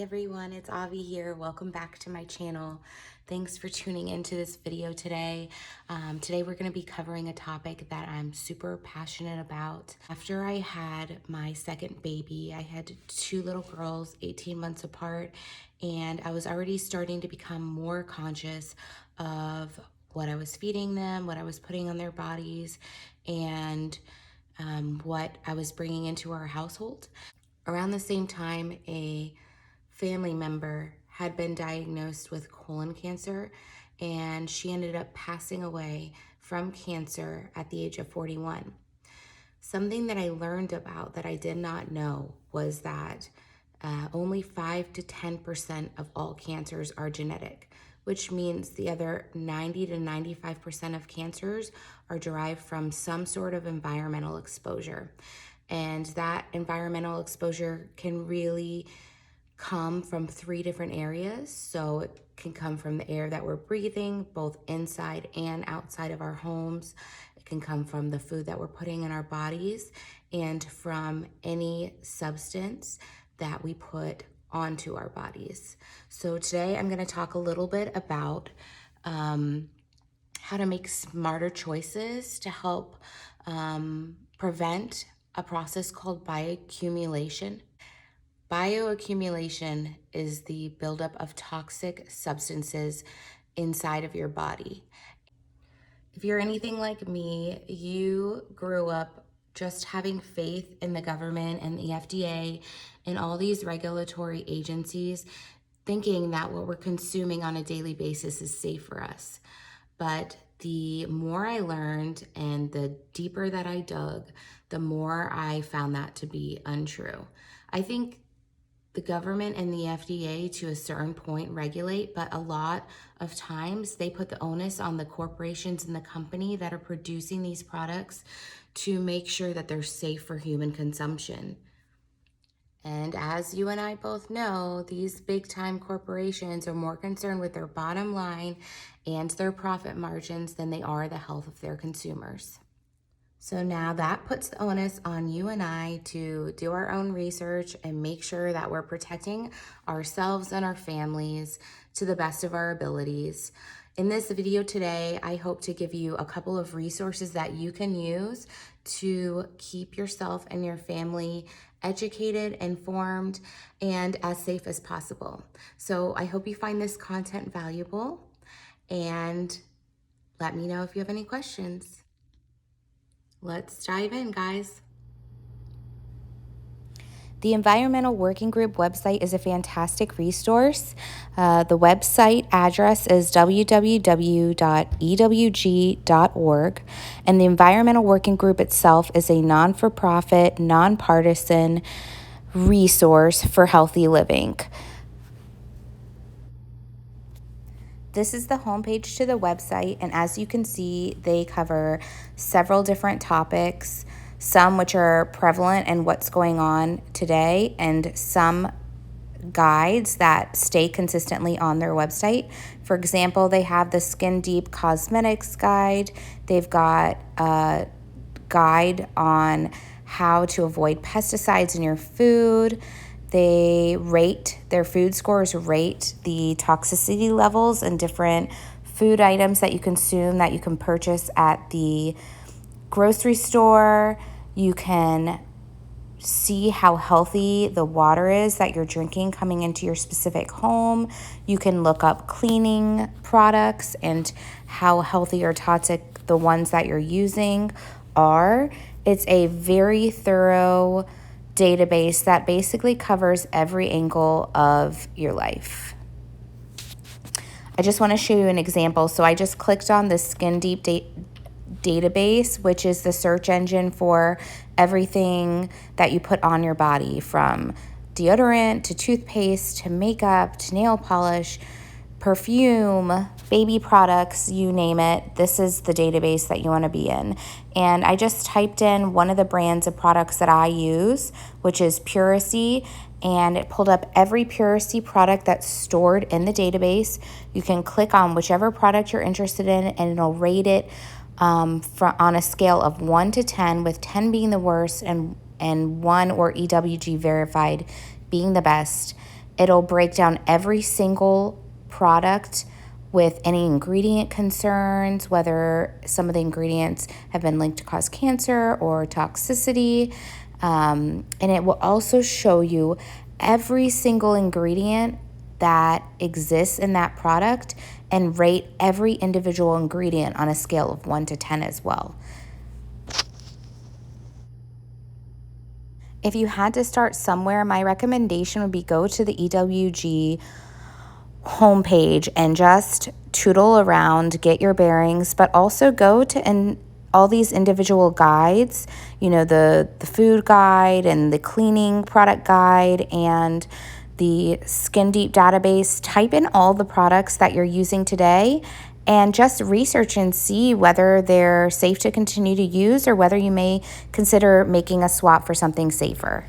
everyone, it's Avi here. Welcome back to my channel. Thanks for tuning into this video today. Today we're going to be covering a topic that I'm super passionate about. After I had my second baby, I had two little girls 18 months apart, and I was already starting to become more conscious of what I was feeding them, what I was putting on their bodies, and what I was bringing into our household. Around the same time, a family member had been diagnosed with colon cancer, and she ended up passing away from cancer at the age of 41. Something that I learned about that I did not know was that only 5 to 10% of all cancers are genetic, which means the other 90 to 95% of cancers are derived from some sort of environmental exposure. And that environmental exposure can really come from 3 different areas. So it can come from the air that we're breathing, both inside and outside of our homes. It can come from the food that we're putting in our bodies, and from any substance that we put onto our bodies. So today I'm going to talk a little bit about how to make smarter choices to help prevent a process called bioaccumulation. Bioaccumulation is the buildup of toxic substances inside of your body. If you're anything like me, you grew up just having faith in the government and the FDA and all these regulatory agencies, thinking that what we're consuming on a daily basis is safe for us. But the more I learned and the deeper that I dug, the more I found that to be untrue. I think the government and the FDA to a certain point regulate, but a lot of times they put the onus on the corporations and the company that are producing these products to make sure that they're safe for human consumption. And as you and I both know, these big time corporations are more concerned with their bottom line and their profit margins than they are the health of their consumers. So now that puts the onus on you and I to do our own research and make sure that we're protecting ourselves and our families to the best of our abilities. In this video today, I hope to give you a couple of resources that you can use to keep yourself and your family educated, informed, and as safe as possible. So I hope you find this content valuable, and let me know if you have any questions. Let's dive in, guys. The Environmental Working Group website is a fantastic resource. The website address is www.ewg.org, and the Environmental Working Group itself is a non-for-profit, nonpartisan resource for healthy living. This is the homepage to the website, and as you can see, they cover several different topics, some which are prevalent and what's going on today, and some guides that stay consistently on their website. For example, they have the Skin Deep Cosmetics Guide. They've got a guide on how to avoid pesticides in your food. They rate, their food scores rate the toxicity levels in different food items that you consume that you can purchase at the grocery store. You can see how healthy the water is that you're drinking coming into your specific home. You can look up cleaning products and how healthy or toxic the ones that you're using are. It's a very thorough database that basically covers every angle of your life. I just want to show you an example. So I just clicked on the Skin Deep database, which is the search engine for everything that you put on your body, from deodorant to toothpaste to makeup to nail polish, perfume, baby products, you name it. This is the database that you want to be in. And I just typed in one of the brands of products that I use, which is Puracy, and it pulled up every Puracy product that's stored in the database. You can click on whichever product you're interested in, and it'll rate it on a scale of 1 to 10, with 10 being the worst and 1 or EWG verified being the best. It'll break down every single product with any ingredient concerns, whether some of the ingredients have been linked to cause cancer or toxicity. And it will also show you every single ingredient that exists in that product and rate every individual ingredient on a scale of 1 to 10 as well. If you had to start somewhere, my recommendation would be go to the EWG homepage and just tootle around, get your bearings, but also go to all these individual guides, the food guide and the cleaning product guide and the Skin Deep database. Type in all the products that you're using today and just research and see whether they're safe to continue to use or whether you may consider making a swap for something safer.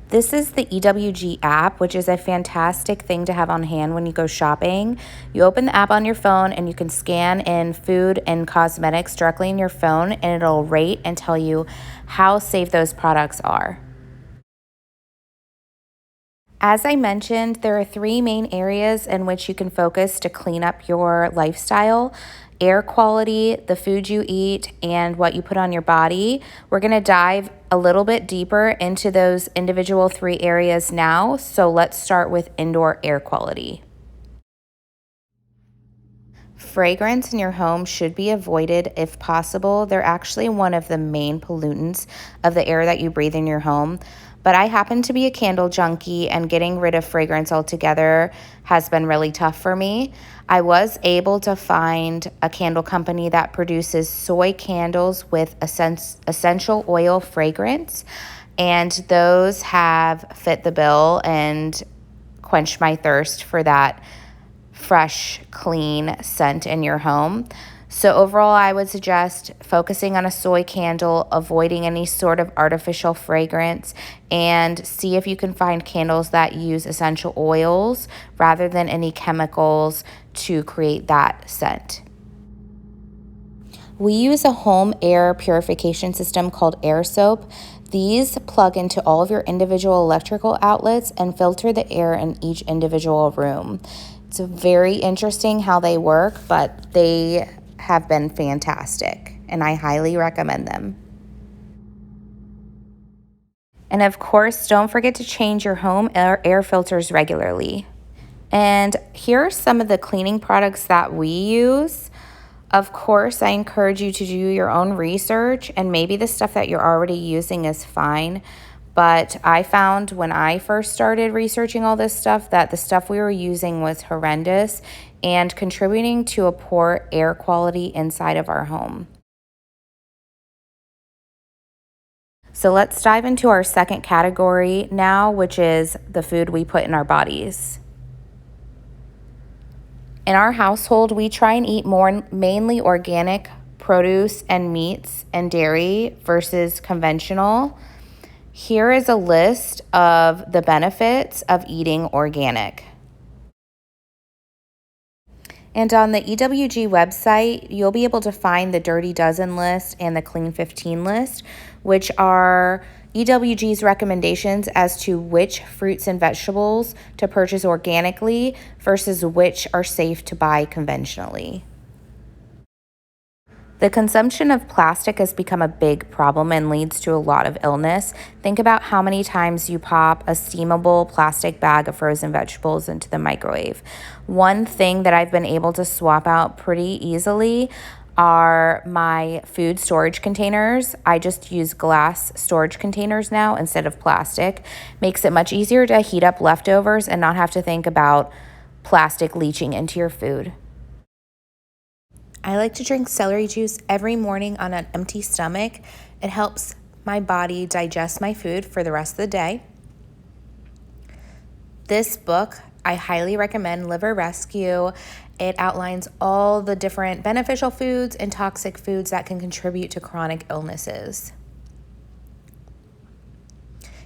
This is the EWG app, which is a fantastic thing to have on hand when you go shopping. You open the app on your phone and you can scan in food and cosmetics directly in your phone, and it'll rate and tell you how safe those products are. As I mentioned, there are 3 main areas in which you can focus to clean up your lifestyle: air quality, the food you eat, and what you put on your body. We're going to dive a little bit deeper into those individual 3 areas now. So let's start with indoor air quality. Fragrance in your home should be avoided if possible. They're actually one of the main pollutants of the air that you breathe in your home. But I happen to be a candle junkie, and getting rid of fragrance altogether has been really tough for me. I was able to find a candle company that produces soy candles with essential oil fragrance, and those have fit the bill and quenched my thirst for that fresh, clean scent in your home. So overall, I would suggest focusing on a soy candle, avoiding any sort of artificial fragrance, and see if you can find candles that use essential oils rather than any chemicals to create that scent. We use a home air purification system called AirSoap. These plug into all of your individual electrical outlets and filter the air in each individual room. It's very interesting how they work, but they have been fantastic, and I highly recommend them. And of course, don't forget to change your home air filters regularly. And here are some of the cleaning products that we use. Of course, I encourage you to do your own research, and maybe the stuff that you're already using is fine. But I found when I first started researching all this stuff that the stuff we were using was horrendous and contributing to a poor air quality inside of our home. So let's dive into our second category now, which is the food we put in our bodies. In our household, we try and eat more mainly organic produce and meats and dairy versus conventional. Here is a list of the benefits of eating organic. And on the EWG website, you'll be able to find the Dirty Dozen list and the Clean 15 list, which are EWG's recommendations as to which fruits and vegetables to purchase organically versus which are safe to buy conventionally. The consumption of plastic has become a big problem and leads to a lot of illness. Think about how many times you pop a steamable plastic bag of frozen vegetables into the microwave. One thing that I've been able to swap out pretty easily are my food storage containers. I just use glass storage containers now instead of plastic. Makes it much easier to heat up leftovers and not have to think about plastic leaching into your food. I like to drink celery juice every morning on an empty stomach. It helps my body digest my food for the rest of the day. This book, I highly recommend, Liver Rescue. It outlines all the different beneficial foods and toxic foods that can contribute to chronic illnesses.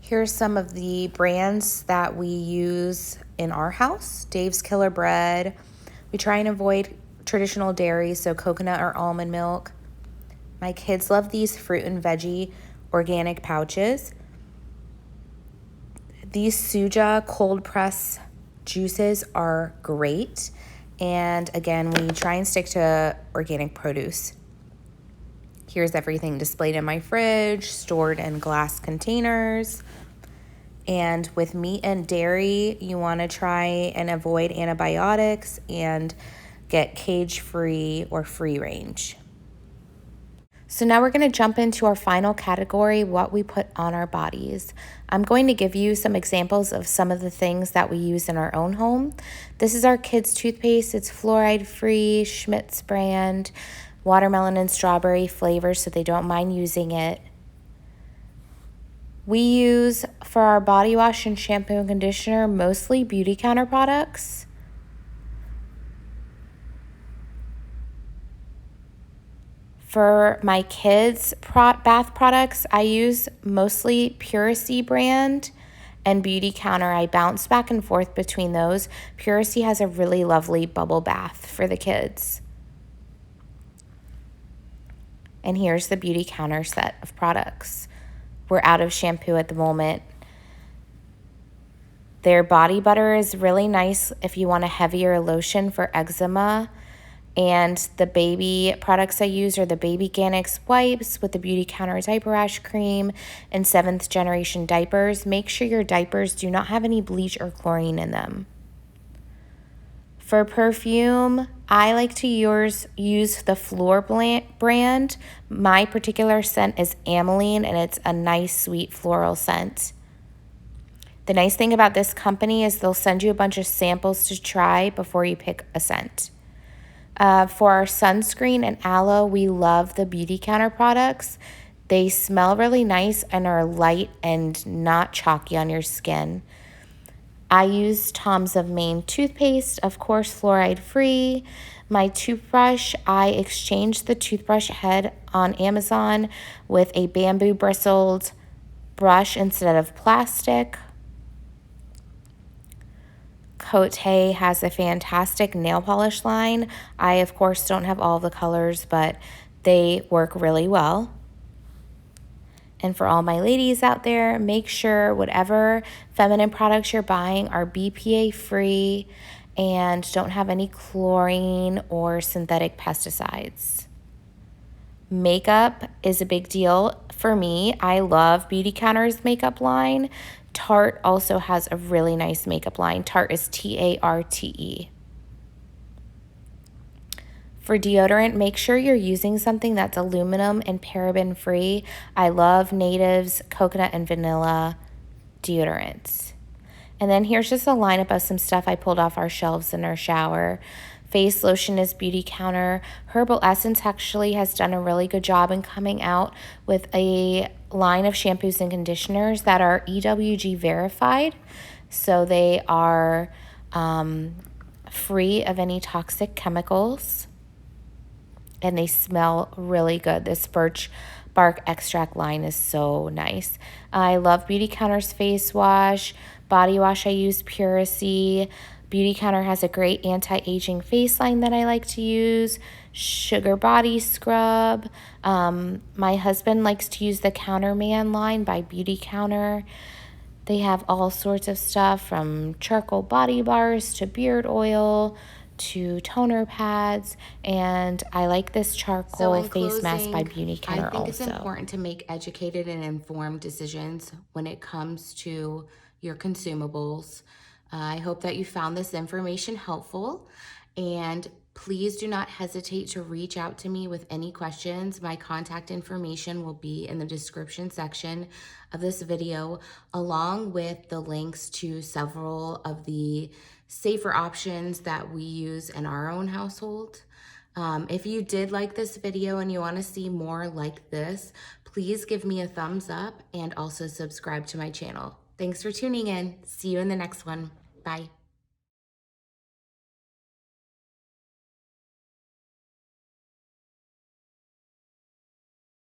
Here's some of the brands that we use in our house. Dave's Killer Bread. We try and avoid traditional dairy, so coconut or almond milk. My kids love these fruit and veggie organic pouches. These Suja cold press juices are great. And again, we try and stick to organic produce. Here's everything displayed in my fridge, stored in glass containers. And with meat and dairy, you want to try and avoid antibiotics and get cage-free or free range. So now we're going to jump into our final category, what we put on our bodies. I'm going to give you some examples of some of the things that we use in our own home. This is our kids' toothpaste. It's fluoride-free, Schmidt's brand, watermelon and strawberry flavors, so they don't mind using it. We use, for our body wash and shampoo and conditioner, mostly Beauty Counter products. For my kids' bath products, I use mostly Puracy brand and Beauty Counter. I bounce back and forth between those. Puracy has a really lovely bubble bath for the kids. And here's the Beauty Counter set of products. We're out of shampoo at the moment. Their body butter is really nice if you want a heavier lotion for eczema. And the baby products I use are the Baby Organics wipes with the Beauty Counter diaper rash cream and 7th generation diapers. Make sure your diapers do not have any bleach or chlorine in them. For perfume, I like to use the Fleur brand. My particular scent is Ameline, and it's a nice, sweet floral scent. The nice thing about this company is they'll send you a bunch of samples to try before you pick a scent. For our sunscreen and aloe, we love the Beauty Counter products. They smell really nice and are light and not chalky on your skin. I use Tom's of Maine toothpaste, of course, fluoride free. My toothbrush, I exchanged the toothbrush head on Amazon with a bamboo bristled brush instead of plastic. Cote has a fantastic nail polish line. I, of course, don't have all the colors, but they work really well. And for all my ladies out there, make sure whatever feminine products you're buying are BPA free and don't have any chlorine or synthetic pesticides. Makeup is a big deal for me. I love Beauty Counter's makeup line. Tarte also has a really nice makeup line. Tarte is Tarte. For deodorant, make sure you're using something that's aluminum and paraben free. I love Native's coconut and vanilla deodorants. And then here's just a lineup of some stuff I pulled off our shelves in our shower. Face lotion is Beauty Counter. Herbal Essence actually has done a really good job in coming out with a line of shampoos and conditioners that are EWG verified. So they are free of any toxic chemicals. And they smell really good. This birch bark extract line is so nice. I love Beauty Counter's face wash. Body wash, I use Puracy. Beauty Counter has a great anti-aging face line that I like to use. Sugar body scrub. My husband likes to use the Counterman line by Beauty Counter. They have all sorts of stuff from charcoal body bars to beard oil to toner pads, and I like this charcoal face mask by Beauty Counter also. I think it's important to make educated and informed decisions when it comes to your consumables. I hope that you found this information helpful, and please do not hesitate to reach out to me with any questions. My contact information will be in the description section of this video, along with the links to several of the safer options that we use in our own household. If you did like this video and you want to see more like this, please give me a thumbs up and also subscribe to my channel. Thanks for tuning in. See you in the next one. Bye.